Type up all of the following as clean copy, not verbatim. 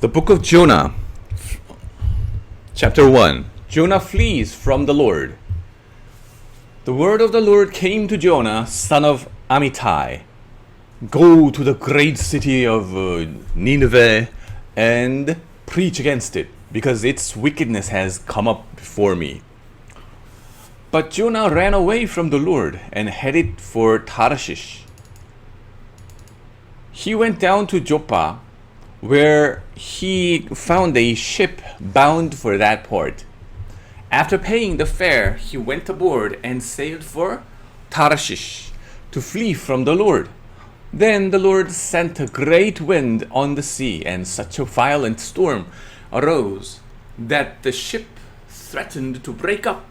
The book of Jonah, chapter 1. Jonah flees from the Lord. The word of the Lord came to Jonah, son of Amittai. Go to the great city of Nineveh and preach against it, because its wickedness has come up before me. But Jonah ran away from the Lord and headed for Tarshish. He went down to Joppa, where he found a ship bound for that port. After paying the fare, he went aboard and sailed for Tarshish to flee from the Lord. Then the Lord sent a great wind on the sea, and such a violent storm arose that the ship threatened to break up.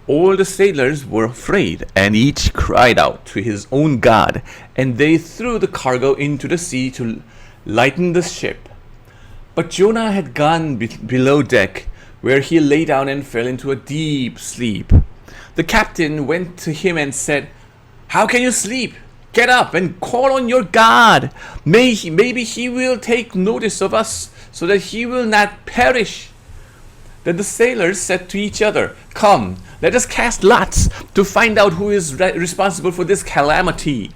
All the sailors were afraid, and each cried out to his own God, and they threw the cargo into the sea to lighten the ship. But Jonah had gone below deck, where he lay down and fell into a deep sleep. The captain went to him and said, "How can you sleep? Get up and call on your God. Maybe he will take notice of us, so that he will not perish." Then the sailors said to each other, "Come, let us cast lots to find out who is responsible for this calamity."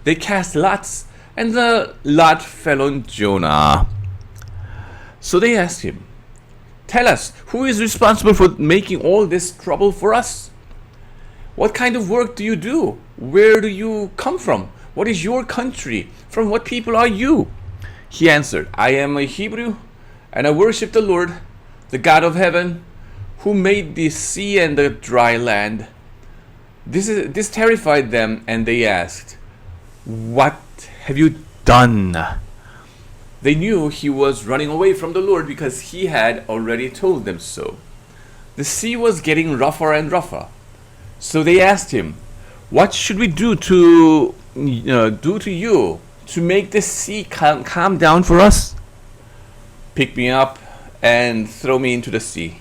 They cast lots, and the lot fell on Jonah. So they asked him, "Tell us, who is responsible for making all this trouble for us? What kind of work do you do? Where do you come from? What is your country? From what people are you?" He answered, "I am a Hebrew, and I worship the Lord, the God of heaven, who made the sea and the dry land." This terrified them, and they asked, "What have you done?" They knew he was running away from the Lord, because he had already told them so. The sea was getting rougher and rougher. So they asked him, "What should we do to you to make the sea calm down for us?" "Pick me up and throw me into the sea,"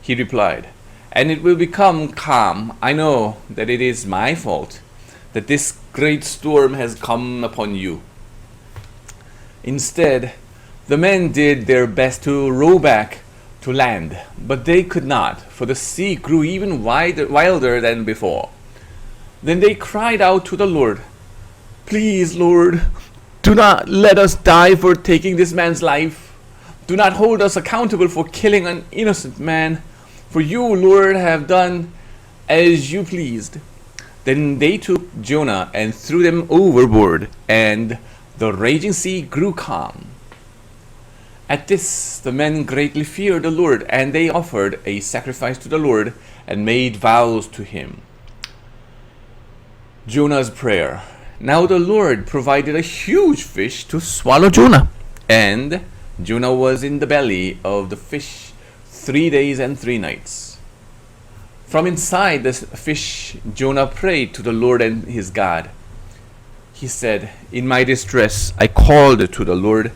he replied, "and it will become calm. I know that it is my fault that this great storm has come upon you." Instead, the men did their best to row back to land, but they could not, for the sea grew even wilder than before. Then they cried out to the Lord, "Please, Lord, do not let us die for taking this man's life. Do not hold us accountable for killing an innocent man, for you, Lord, have done as you pleased." Then they took Jonah and threw him overboard, and the raging sea grew calm. At this, the men greatly feared the Lord, and they offered a sacrifice to the Lord and made vows to him. Jonah's prayer. Now the Lord provided a huge fish to swallow Jonah, and Jonah was in the belly of the fish 3 days and 3 nights. From inside the fish, Jonah prayed to the Lord and his God. He said, "In my distress, I called to the Lord,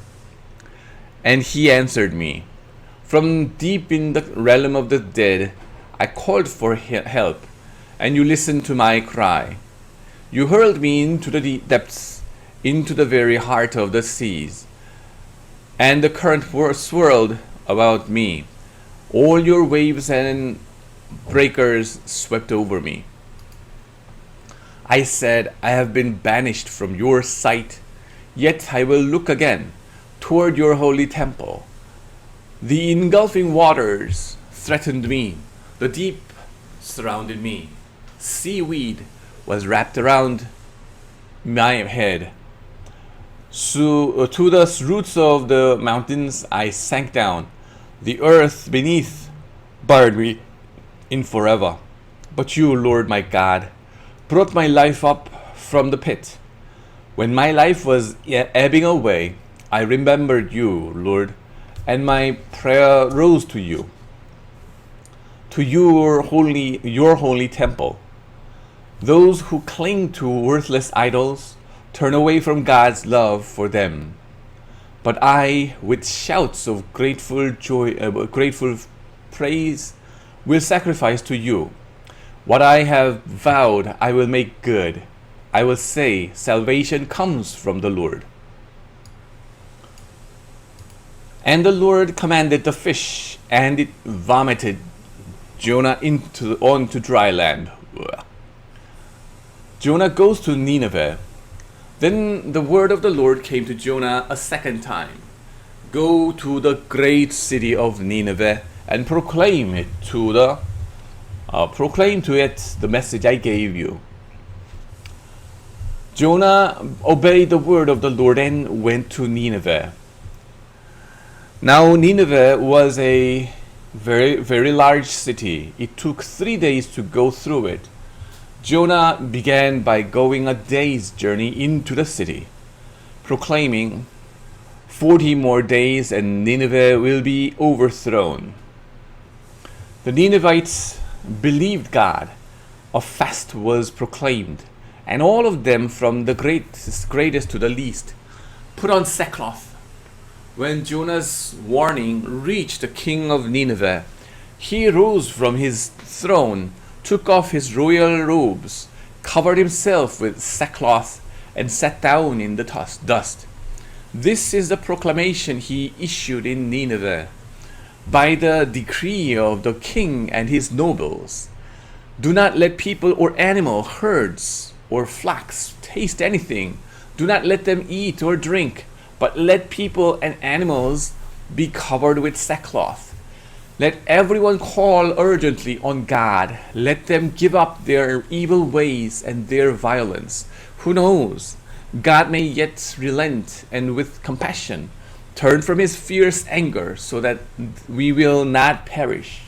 and he answered me. From deep in the realm of the dead, I called for help, and you listened to my cry. You hurled me into the depths, into the very heart of the seas, and the current swirled about me. All your waves and breakers swept over me. I said, I have been banished from your sight, yet I will look again toward your holy temple. The engulfing waters threatened me. The deep surrounded me. Seaweed was wrapped around my head. So to the roots of the mountains I sank down. The earth beneath barred me in forever. But you, Lord my God, brought my life up from the pit. When my life was ebbing away, I remembered you, Lord, and my prayer rose to you, to your holy temple. Those who cling to worthless idols turn away from God's love for them. But I, with shouts of grateful praise, will sacrifice to you. What I have vowed, I will make good. I will say, salvation comes from the Lord. And the Lord commanded the fish, and it vomited Jonah onto dry land. Jonah goes to Nineveh. Then the word of the Lord came to Jonah a second time. Go to the great city of Nineveh and proclaim to it the message I gave you. Jonah obeyed the word of the Lord and went to Nineveh. Now Nineveh was a very, very large city. It took 3 days to go through it. Jonah began by going a day's journey into the city, proclaiming, 40 more days and Nineveh will be overthrown. The Ninevites believed God. A fast was proclaimed, and all of them, from the greatest to the least, put on sackcloth. When Jonah's warning reached the king of Nineveh, he rose from his throne, took off his royal robes, covered himself with sackcloth, and sat down in the dust. This is the proclamation he issued in Nineveh, by the decree of the king and his nobles. Do not let people or animal, herds, or flocks taste anything. Do not let them eat or drink, but let people and animals be covered with sackcloth. Let everyone call urgently on God. Let them give up their evil ways and their violence. Who knows? God may yet relent and with compassion turn from his fierce anger so that we will not perish.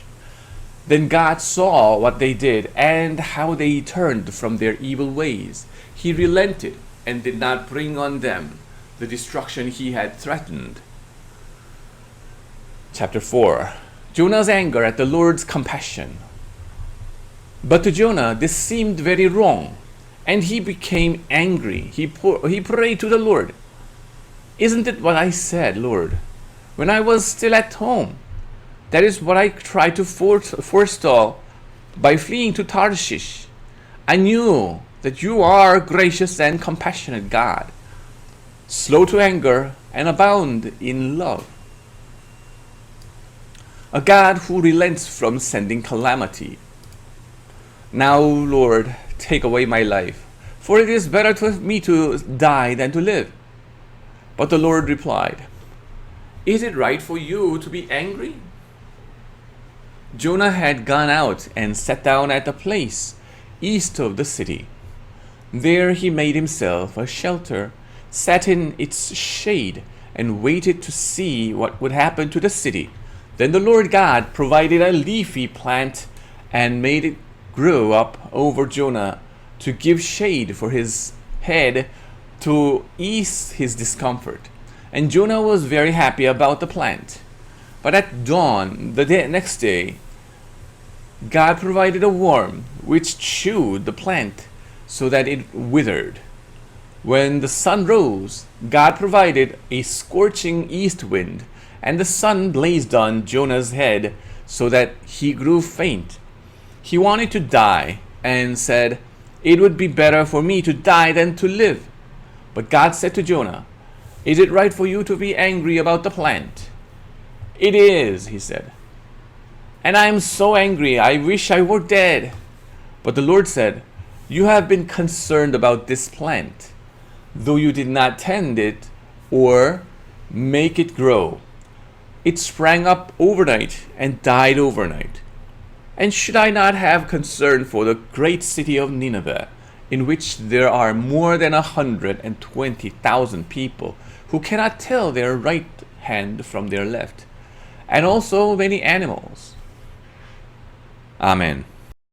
Then God saw what they did and how they turned from their evil ways. He relented and did not bring on them the destruction he had threatened. Chapter 4. Jonah's anger at the Lord's compassion. But to Jonah this seemed very wrong, and he became angry. He prayed to the Lord. Isn't it what I said, Lord, when I was still at home? That is what I tried to forestall by fleeing to Tarshish. I knew that you are a gracious and compassionate God, slow to anger and abound in love, a God who relents from sending calamity. Now, Lord, take away my life, for it is better for me to die than to live. But the Lord replied, Is it right for you to be angry? Jonah had gone out and sat down at a place east of the city. There he made himself a shelter, sat in its shade, and waited to see what would happen to the city. Then the Lord God provided a leafy plant and made it grow up over Jonah to give shade for his head to ease his discomfort. And Jonah was very happy about the plant. But at dawn, next day, God provided a worm which chewed the plant so that it withered. When the sun rose, God provided a scorching east wind, and the sun blazed on Jonah's head so that he grew faint. He wanted to die and said, It would be better for me to die than to live. But God said to Jonah, Is it right for you to be angry about the plant? It is, he said. And I am so angry, I wish I were dead. But the Lord said, You have been concerned about this plant, though you did not tend it or make it grow. It sprang up overnight and died overnight. And should I not have concern for the great city of Nineveh, in which there are more than 120,000 people who cannot tell their right hand from their left, and also many animals? Amen.